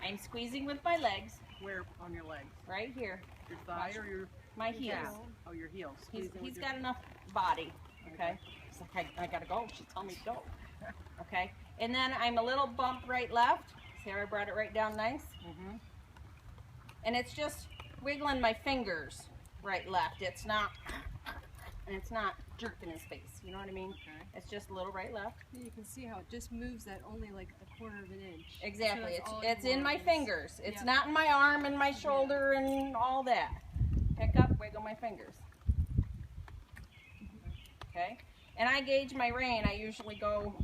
I'm squeezing with my legs. Where on your legs? Right here. Your thigh or your... My heels. calf? Oh, your heels. He's got enough body. Okay. It's like I gotta go. She told me to go. Okay. And then I'm a little bump right left. See how I brought it right down nice? Mm-hmm. And it's just wiggling my fingers right left. It's not jerking his face. You know what I mean? Okay. It's just a little right left. You can see how it just moves that only like a quarter of an inch. Exactly. So It's in my fingers. It's Yep. not in my arm and my shoulder and all that. Pick up, wiggle my fingers. Okay. And I gauge my rein. I usually go,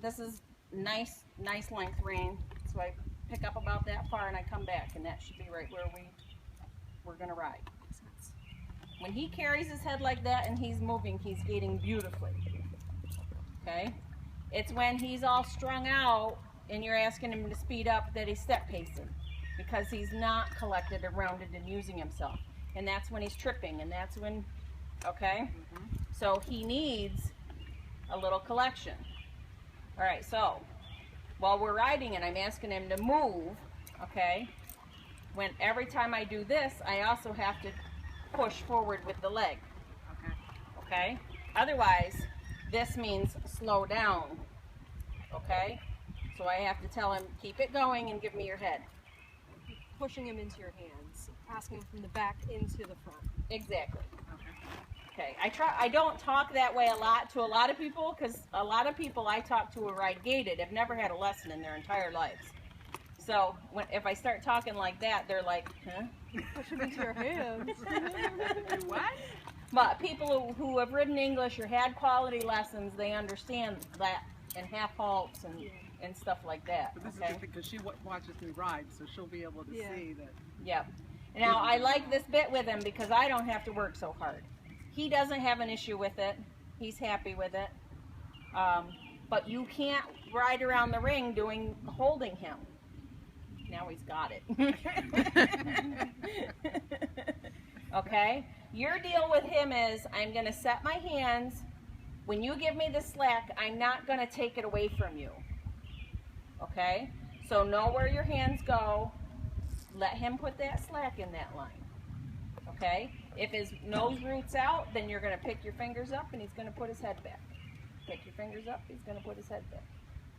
this is nice length rein. So I pick up about that far and I come back, and that should be right where we're gonna ride. When he carries his head like that and he's moving, he's gaiting beautifully. Okay? It's when he's all strung out and you're asking him to speed up that he's step pacing, because he's not collected and rounded and using himself. And that's when he's tripping, and that's when, okay? Mm-hmm. So he needs a little collection. All right, so while we're riding and I'm asking him to move, okay, when every time I do this, I also have to push forward with the leg. Okay. Okay? Otherwise, this means slow down. Okay? So I have to tell him, keep it going and give me your head. Pushing him into your hands, asking him from the back into the front. Exactly. Okay. Okay. I don't talk that way a lot to a lot of people, because a lot of people I talk to who ride gated have never had a lesson in their entire lives. So if I start talking like that, they're like, huh? Push him into your hands. What? But people who have ridden English or had quality lessons, they understand that, and half halts and stuff like that. But this Okay? is just because she watches me ride, so she'll be able to see that. Yep. Now I like this bit with him because I don't have to work so hard. He doesn't have an issue with it. He's happy with it. But you can't ride around the ring holding him. Now he's got it. Okay? Your deal with him is, I'm going to set my hands. When you give me the slack, I'm not going to take it away from you. Okay? So know where your hands go. Let him put that slack in that line. Okay? If his nose roots out, then you're going to pick your fingers up and he's going to put his head back. Pick your fingers up, he's going to put his head back.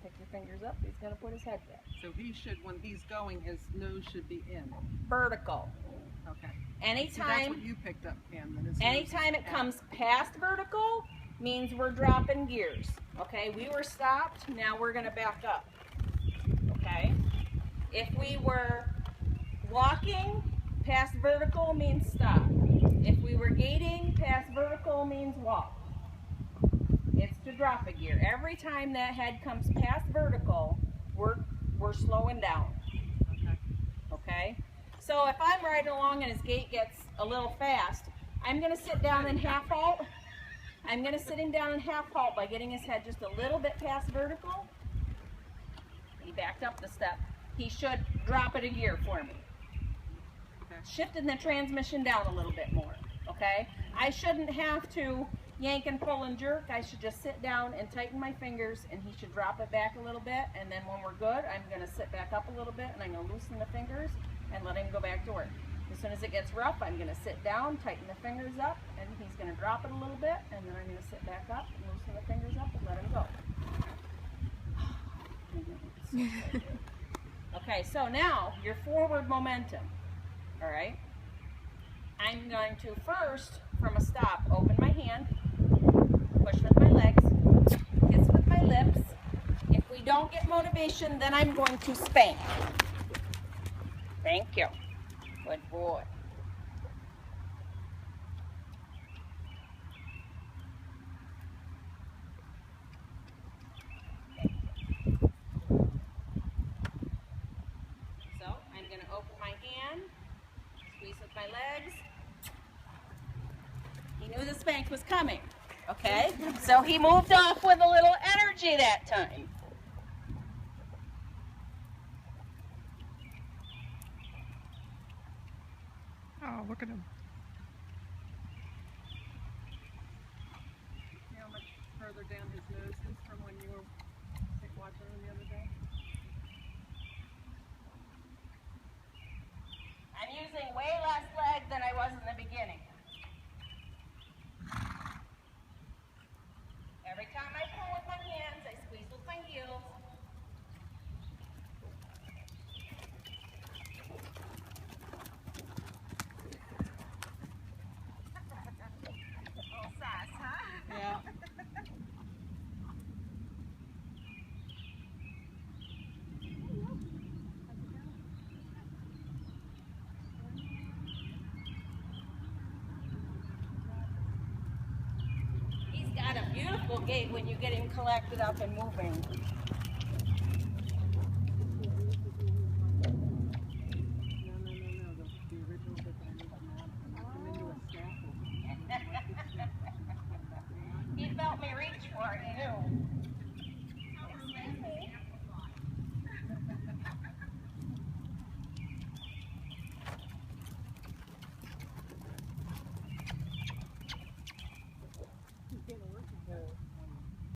Pick your fingers up, he's going to put his head back. So he should, when he's going, his nose should be in. Vertical. Okay. So that's Anytime, what you picked up, Pam. Then his nose anytime is it out. comes past vertical, means we're dropping gears. Okay, we were stopped, now we're going to back up. Okay? If we were walking, past vertical means stop. If we were gating, past vertical means walk. It's to drop a gear. Every time that head comes past vertical, we're slowing down. Okay. Okay? So if I'm riding along and his gait gets a little fast, I'm going to sit down in half halt. I'm going to sit him down in half halt by getting his head just a little bit past vertical. He backed up the step. He should drop it a gear for me. Okay. Shifting the transmission down a little bit more. Okay? I shouldn't have to yank and pull and jerk. I should just sit down and tighten my fingers, and he should drop it back a little bit, and then when we're good, I'm going to sit back up a little bit and I'm going to loosen the fingers and let him go back to work. As soon as it gets rough, I'm going to sit down, tighten the fingers up, and he's going to drop it a little bit, and then I'm going to sit back up and loosen the fingers up and let him go. Okay, so now your forward momentum. All right? I'm going to first, from a stop, open my hand, push with my legs, kiss with my lips. If we don't get motivation, then I'm going to spank. Thank you. Good boy. So I'm going to open my hand, squeeze with my legs. He knew the spank was coming, okay? So he moved off with a little energy that time. Oh, look at him. See how much further down his nose is from when you were watching him the other day? way less leg than I was in the beginning. Every time I pull with my hands, I squeeze with my heels. Little sass, huh? Yeah. He's got a beautiful gait when you get him collected up and moving. No. The original bit that I made on that. And then you were snaffle. He felt me reach for it, he knew. Excuse me. You can't